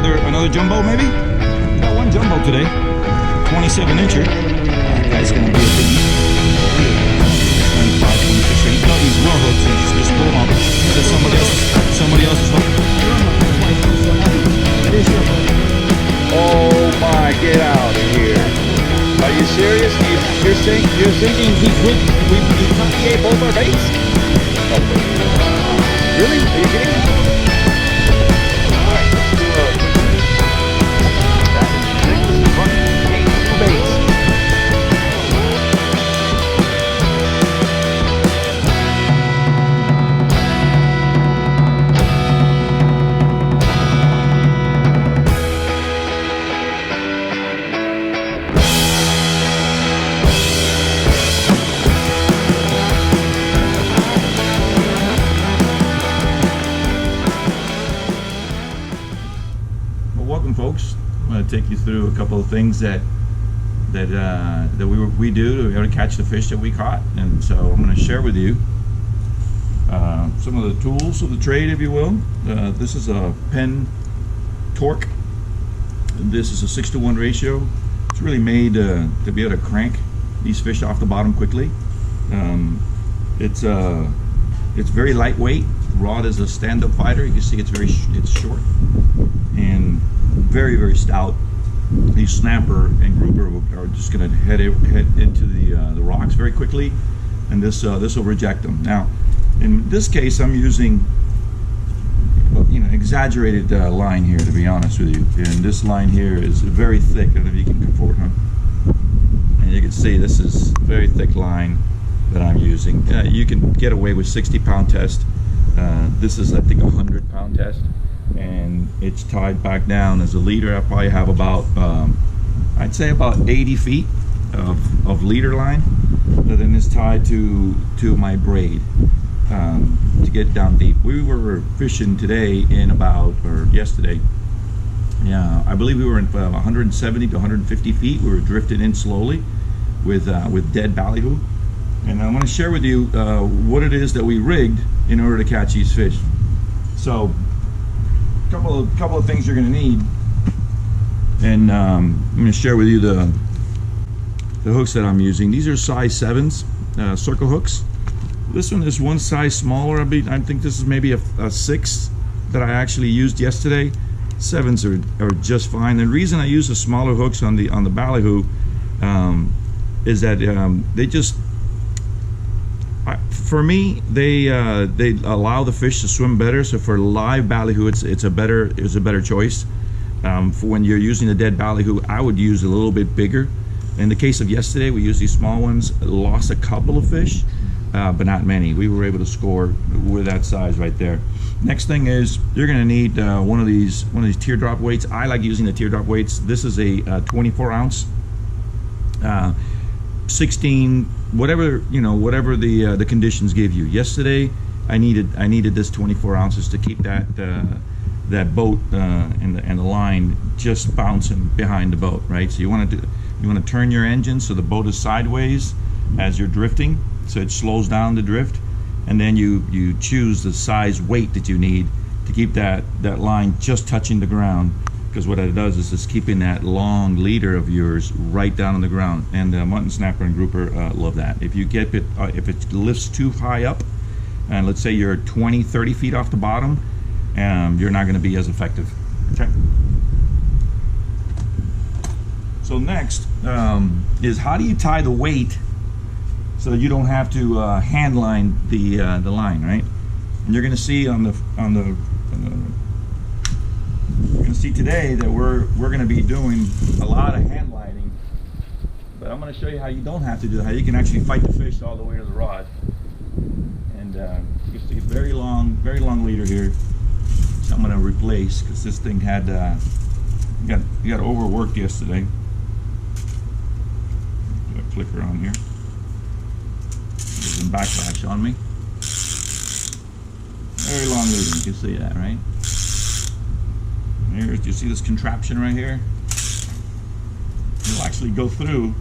another jumbo maybe? Got one jumbo today, 27 incher. That guy's gonna be a biggie. 25, 26 range. Not these raw hooks, just pull them up. That's somebody else's hook. Oh my, get out of here. Are you serious? You're thinking he ate both our baits? Oh, really? Are you kidding me? Alright, let's do a baits. Welcome, folks. I'm going to take you through a couple of things that we do to catch the fish that we caught, and so I'm going to share with you some of the tools of the trade, if you will. This is a Penn Torque. This is a 6-to-1 ratio. It's really made to be able to crank these fish off the bottom quickly. It's very lightweight. The rod is a stand-up fighter. You can see it's short and very stout. These snapper and grouper are just going to head into the rocks very quickly, and this will reject them. Now, in this case, I'm using exaggerated line here, to be honest with you. And this line here is very thick. I don't know if you can come forward, huh? And you can see this is very thick line that I'm using. You can get away with 60-pound test. This is, I think, a 100-pound test, and it's tied back down as a leader. I probably have about I'd say about 80 feet of leader line that then is tied to my braid to get down deep. We were fishing today yesterday. Yeah, I believe we were in 170 to 150 feet. We were drifting in slowly with dead ballyhoo, and I want to share with you what it is that we rigged in order to catch these fish. So, couple of things you're going to need, and I'm going to share with you the hooks that I'm using. These are size 7s, circle hooks. This one is one size smaller. I think this is maybe a 6 that I actually used yesterday. 7s are just fine. The reason I use the smaller hooks on the ballyhoo is that they just, for me, they allow the fish to swim better. So for live ballyhoo, it's a better choice. For when you're using the dead ballyhoo, I would use a little bit bigger. In the case of yesterday, we used these small ones. Lost a couple of fish, but not many. We were able to score with that size right there. Next thing is you're going to need one of these teardrop weights. I like using the teardrop weights. This is a 24 ounce, 16, whatever the conditions give you. Yesterday, I needed this 24 ounces to keep that boat and the line just bouncing behind the boat, right? So you want to turn your engine so the boat is sideways as you're drifting, so it slows down the drift, and then you choose the size weight that you need to keep that line just touching the ground, because what it does is it's keeping that long leader of yours right down on the ground. And Mutton Snapper and grouper love that. If you get it, if it lifts too high up, and let's say you're 20-30 feet off the bottom, you're not going to be as effective. Okay. So next is, how do you tie the weight so that you don't have to hand line the line, right? And you're going to see you're going to see today that we're going to be doing a lot of hand lining, but I'm going to show you how you don't have to do that. How you can actually fight the fish all the way to the rod. And you can see a very long leader here. So I'm going to replace, because this thing had got overworked yesterday. Put a clicker on here. There's some backlash on me. Very long leader, you can see that, right? Here, do you see this contraption right here? It'll actually go through.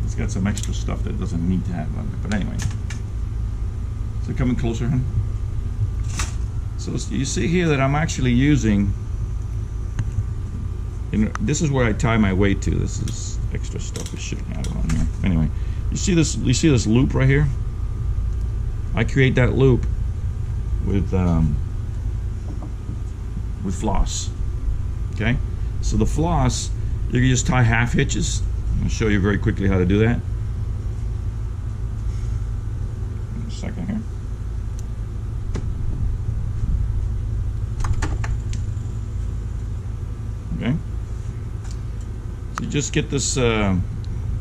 It's got some extra stuff that doesn't need to have on it, but anyway. So coming closer, huh? So you see here that I'm actually using And this is where I tie my weight to. This is extra stuff. We shouldn't have it on here. Anyway, you see this loop right here? I create that loop with floss. Okay? So the floss, you can just tie half hitches. I'll show you very quickly how to do that. In a second here. Okay. So you just get this.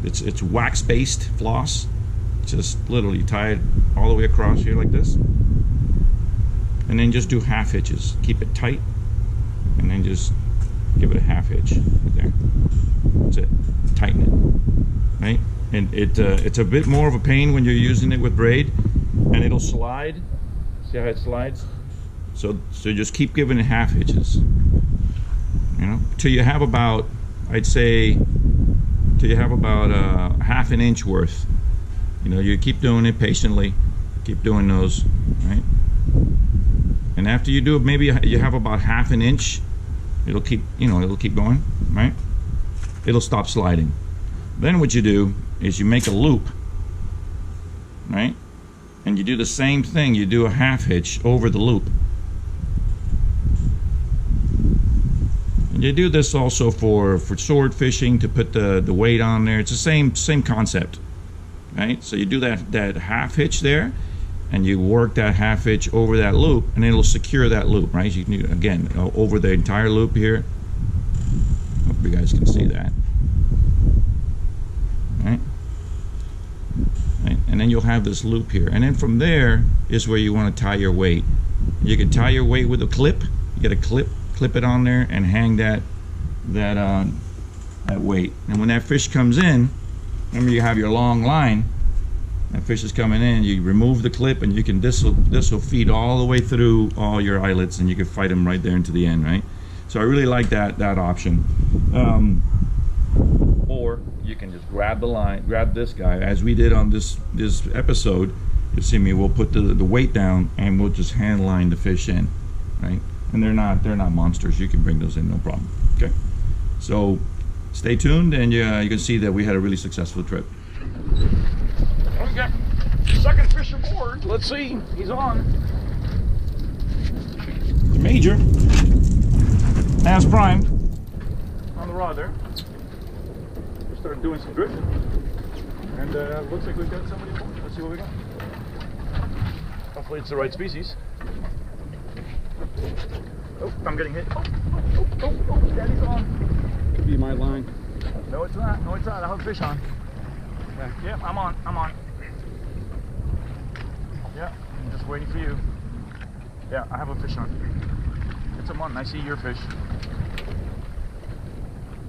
It's wax-based floss. Just literally tie it all the way across here like this, and then just do half hitches. Keep it tight, and then just give it a half hitch right there. That's it. Tighten it, right? And it's a bit more of a pain when you're using it with braid, and it'll slide. See how it slides? So just keep giving it half hitches. You know, till you have about, I'd say, till you have about half an inch worth. You know, you keep doing it patiently. Keep doing those, right? And after you do it, maybe you have about half an inch. It'll keep, it'll keep going, right? It'll stop sliding. Then what you do is you make a loop, right? And you do the same thing. You do a half hitch over the loop. And you do this also for sword fishing, to put the weight on there. It's the same concept, right? So you do that half hitch there, and you work that half hitch over that loop, and it'll secure that loop, right? You can do, again, over the entire loop here. Hope you guys can see that, right? And then you'll have this loop here, and then from there is where you want to tie your weight. You can tie your weight with a clip. You get a clip it on there, and hang that weight. And when that fish comes in, remember you have your long line. That fish is coming in. You remove the clip, and you can this will feed all the way through all your eyelets, and you can fight them right there into the end, right? So I really like that option. Or you can just grab the line, grab this guy, as we did on this episode. You see me? We'll put the weight down, and we'll just hand line the fish in, right? And they're not monsters. You can bring those in, no problem. Okay. So stay tuned, and you can see that we had a really successful trip. We got second fish aboard. Let's see. He's on. Major. As primed on the rod there. We started doing some drifting, and looks like we've got somebody aboard. Let's see what we got. Hopefully it's the right species. Oh, I'm getting hit. Oh, Daddy's on. Could be my line. No, it's not. No, it's not. I have a fish on. Okay. Yeah, I'm on. Yeah, I'm just waiting for you. Yeah, I have a fish on. It's a mutton. I see your fish.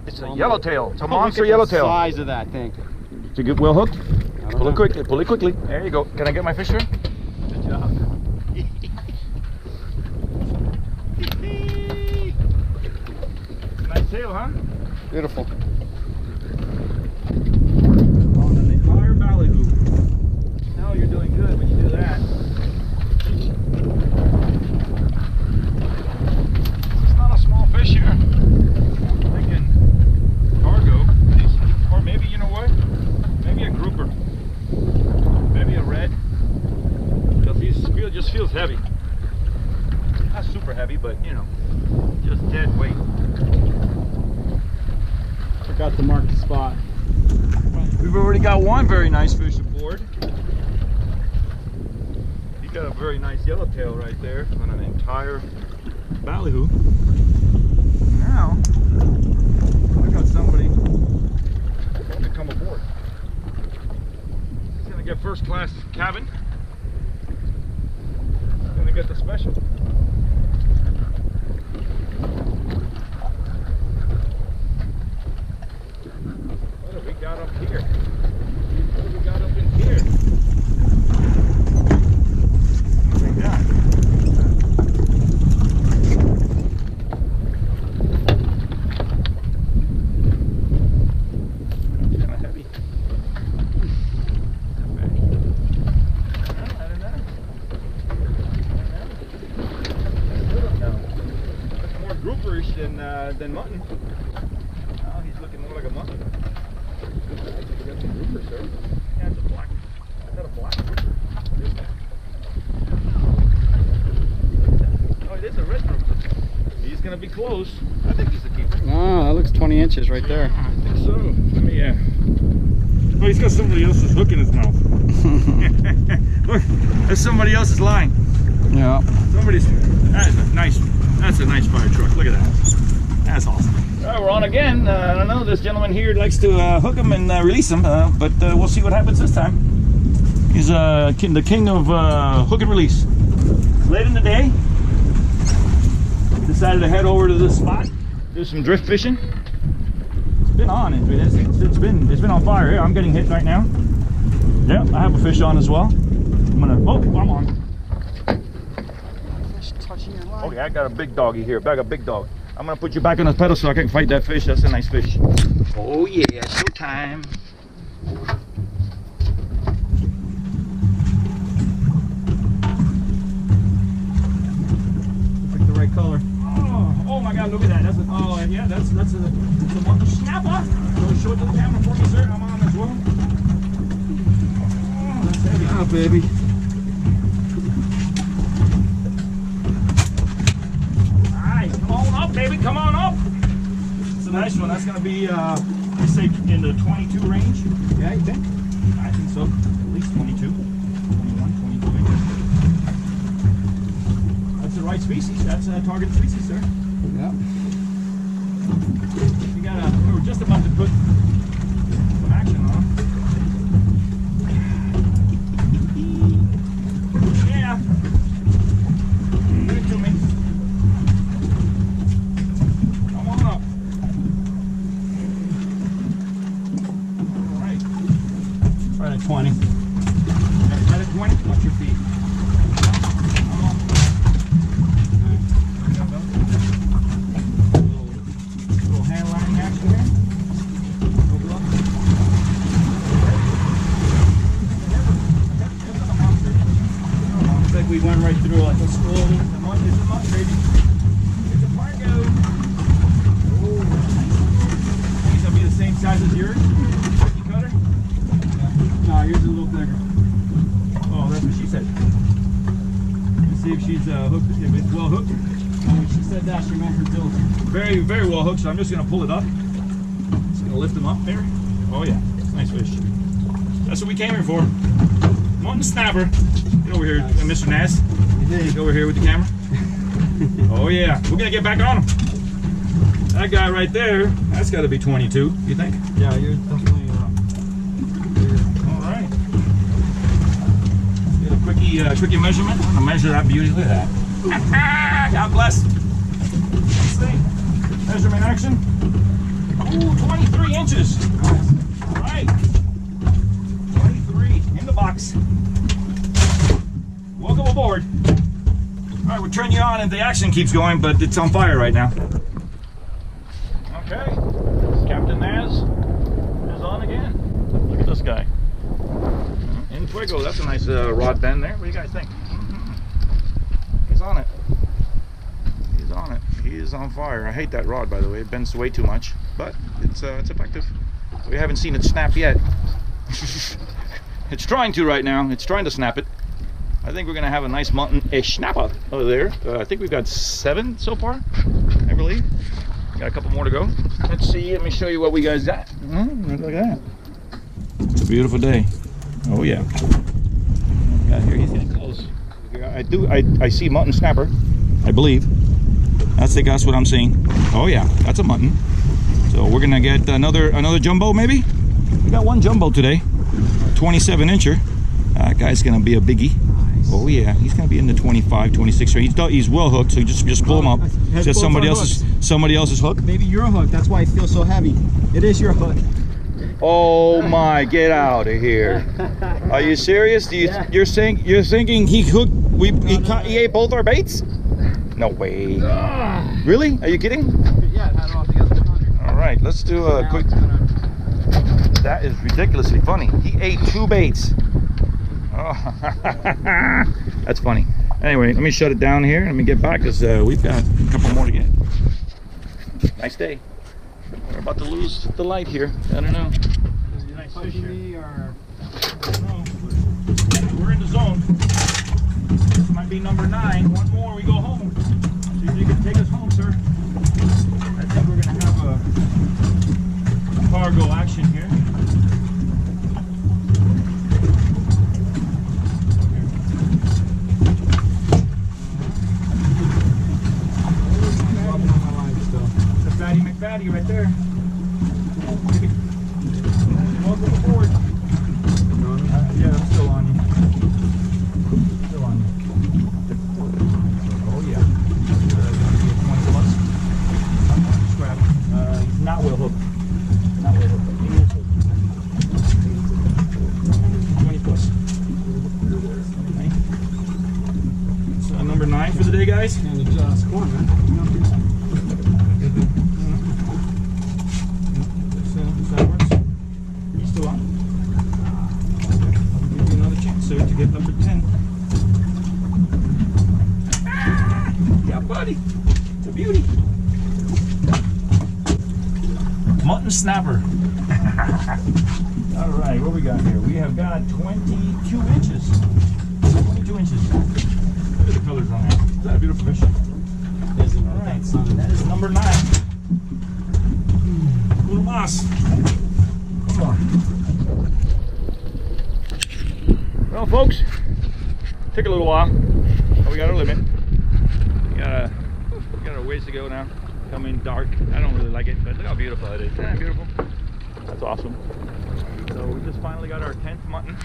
It's a yellowtail. It's a monster yellowtail. Size of that thing. It's a good well hooked. Pull it quickly. Pull it quickly. There you go. Can I get my fish here? Good job. Nice tail, huh? Beautiful. On an entire ballyhoo. Now you're doing good when you do that. It's not a small fish here. I'm thinking cargo, or maybe, you know what? Maybe a grouper. Maybe a red. Because he just feels heavy. Not super heavy, but you know, just dead weight. Forgot to mark the spot. We've already got one very nice fish aboard. He got a very nice yellowtail right there on an entire ballyhoo. Now, I got somebody to come aboard. He's gonna get first class cabin. He's gonna get the special. What have we got up here? What have we got up in here? What have we got? Kind of heavy. I don't know. That's more grouperish than mutton. looking more like a mutton. Actually, we got some grouper, sir. Yeah, it's a black. Is that a black grouper? Oh, it is a red grouper. He's gonna be close. I think he's a keeper. Oh, that looks 20 inches right there. Yeah, I think so. Let me, oh, he's got somebody else's hook in his mouth. Look, there's somebody else's line. Yeah. Somebody's. That's a nice fire truck. Look at that. That's awesome. All right, we're on again. I don't know. This gentleman here likes to hook them and release them, but we'll see what happens this time. He's the king of hook and release. Late in the day, decided to head over to this spot, do some drift fishing. It's been on. It's been on fire. Here, I'm getting hit right now. Yeah, I have a fish on as well. I'm on. Fish touching your line. Okay, I got a big doggy here. I got a big dog. I'm gonna put you back on the pedal so I can fight that fish. That's a nice fish. Oh yeah, showtime. Pick the right color. Oh my God, look at that. That's a Mutton Snapper. Show it to the camera for me, sir. I'm on as well. Oh, that's heavy. Oh, baby. Baby, come on up. It's a nice one. That's going to be, I say, in the 22 range. Yeah, you think? I think so. At least 22. 21, 22 inches. That's the right species. That's a target species, sir. Yeah. We were just about to put some action on him. Yeah. Give it to me. Right at 20. Right at 20? Watch your feet. Little hand lining action here. Looks like we went right through like a school. It's a mud, baby. It's a Fargo. Oh, these will be the same size as yours. Cookie cutter. No, yours is a little bigger. Oh, that's what she said. Let's see if she's hooked, if it's well hooked. When she said that, she meant her bill. Very, very well hooked, so I'm just going to pull it up. Just going to lift him up there. Oh yeah, nice fish. That's what we came here for. Mutton Snapper. Get over here, Nice. Mr. Naz. Get over here with the camera. Oh yeah, we're going to get back on him. That guy right there, that's got to be 22, you think? Yeah, you're definitely Quickie measurement. I'm gonna measure that beauty. Look at that. God bless. Let's see. Measurement action. Ooh, 23 inches. All right. 23 in the box. Welcome aboard. All right, we'll turn you on and the action keeps going, but it's on fire right now. Okay. Captain Naz is on again. Look at this guy. In Fuego, that's a nice rod bend there. What do you guys think? He's on it. He's on it. He is on fire. I hate that rod, by the way. It bends way too much, but it's effective. We haven't seen it snap yet. It's trying to right now. It's trying to snap it. I think we're going to have a nice mutton snapper over there. I think we've got 7 so far, I believe. Got a couple more to go. Let's see. Let me show you what we guys got. Look at that. It's a beautiful day. Oh yeah. Yeah, here he's getting close. I see Mutton Snapper, I believe. That's what I'm seeing. Oh yeah, that's a mutton. So we're gonna get another jumbo maybe. We got one jumbo today, 27 incher. That guy's gonna be a biggie. Oh yeah, he's gonna be in the 25, 26 range. He's well hooked, so just pull him up. It's just somebody else's hook. Maybe your hook. That's why it feels so heavy. It is your hook. Oh my! Get out of here! Are you serious? You're thinking he hooked? He ate both our baits? No way! Really? Are you kidding? Yeah, it had it all together. All right, let's do a quick. That is ridiculously funny. He ate 2 baits. Oh, that's funny. Anyway, let me shut it down here. Let me get back because we've got a couple more to get. Nice day. We're about about to lose the light here. I don't know. Is he nice fish me or? I don't know. We're in the zone. This might be number 9. One more, we go home. See if you can take us home, sir. I think we're gonna have a cargo action here. Fatty right there. Welcome aboard. Yeah, I'm still on you. Still on you. Oh yeah. 20 plus. Scrap. He's not well hooked. Not well hooked. He is hooked. 20 plus. Okay. So number 9 for the day, guys. And it's squat, man. That works. He's still on. I'll give you another chance, sir, to get number 10. Yeah, buddy. It's a beauty. Mutton Snapper. All right, what we got here? We have got 22 inches. 22 inches. Look at the colors on that. Is that a beautiful fish? All right, that is number 9. Little moss. Come on. Well, folks, took a little while, but we got our limit. We got a ways to go now. Coming dark. I don't really like it, but look how beautiful it is. Isn't that beautiful? That's awesome. So we just finally got our 10th mutton.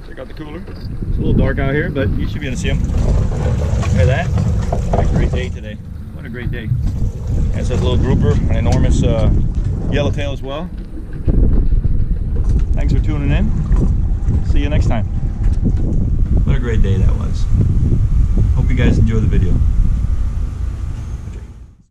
Check out the cooler. It's a little dark out here, but you should be able to see them. Look at that. What a great day today. What a great day. That's a little grouper, an enormous yellowtail as well. Thanks for tuning in. See you next time. What a great day that was.